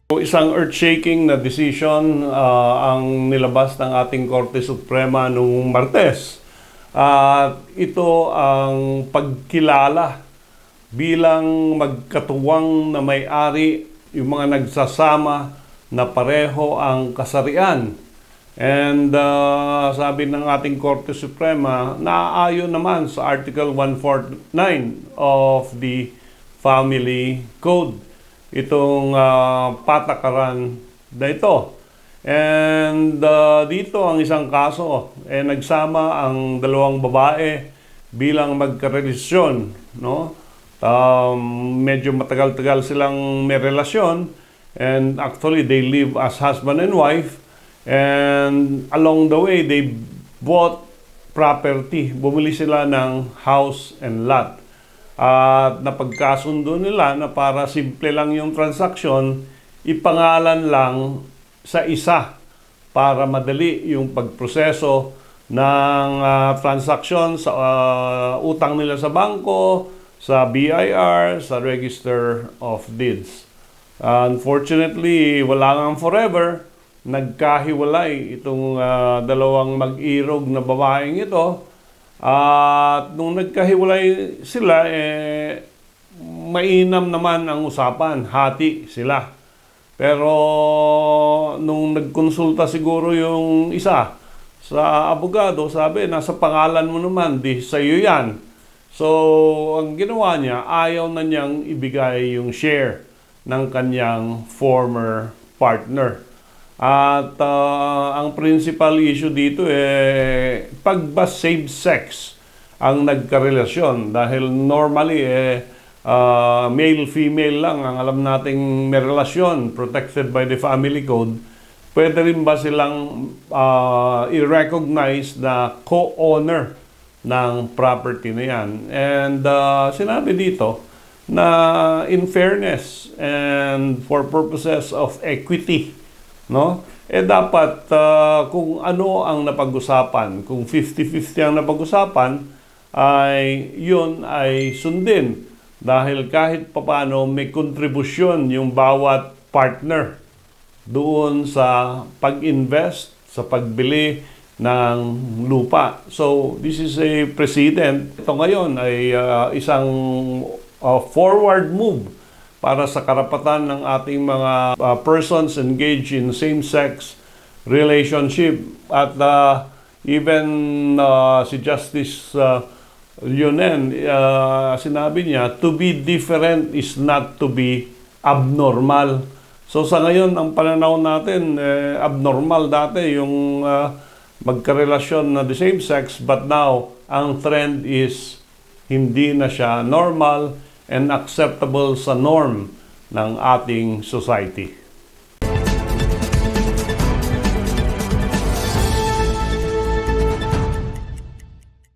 Isang earth-shaking na decision ang nilabas ng ating Korte Suprema noong Martes. Ito ang pagkilala bilang magkatuwang na may-ari, yung mga nagsasama na pareho ang kasarian. And sabi ng ating Korte Suprema, naaayon naman sa Article 149 of the Family Code itong patakaran na ito. And dito ang isang kaso, nagsama ang dalawang babae bilang magkarelasyon, no? Medyo matagal-tagal silang may relasyon, and actually they live as husband and wife, and along the way they bought property. Bumili sila ng house and lot. At napagkasundo nila na para simple lang yung transaksyon, ipangalan lang sa isa para madali yung pagproseso ng transaksyon sa utang nila sa bangko, sa BIR, sa Register of Deeds. Unfortunately, wala nga forever, nagkahiwalay itong dalawang mag-irog na babaeng ito. At nung nagkahiwalay sila, mainam naman ang usapan, hati sila. Pero nung nagkonsulta siguro yung isa sa abogado, sabi, nasa pangalan mo naman, di sa'yo yan. So, ang ginawa niya, ayaw na niyang ibigay yung share ng kanyang former partner. At ang principal issue dito pag ba same sex ang nagkarelasyon, dahil normally male-female lang ang alam nating may relasyon protected by the family code, pwede rin ba silang i-recognize na co-owner ng property na yan? And sinabi dito na in fairness and for purposes of equity, no? Dapat kung ano ang napag-usapan, kung 50-50 ang napag-usapan, ay yun ay sundin. Dahil kahit papaano may kontribusyon yung bawat partner doon sa pag-invest, sa pagbili ng lupa. So, this is a precedent. Ito ngayon ay isang forward move para sa karapatan ng ating mga persons engaged in same-sex relationship. At even si Justice Leonen, sinabi niya, to be different is not to be abnormal. So sa ngayon, ang pananaw natin, abnormal dati yung magkarelasyon na the same sex, but now, ang trend is hindi na siya normal and acceptable sa norm ng ating society.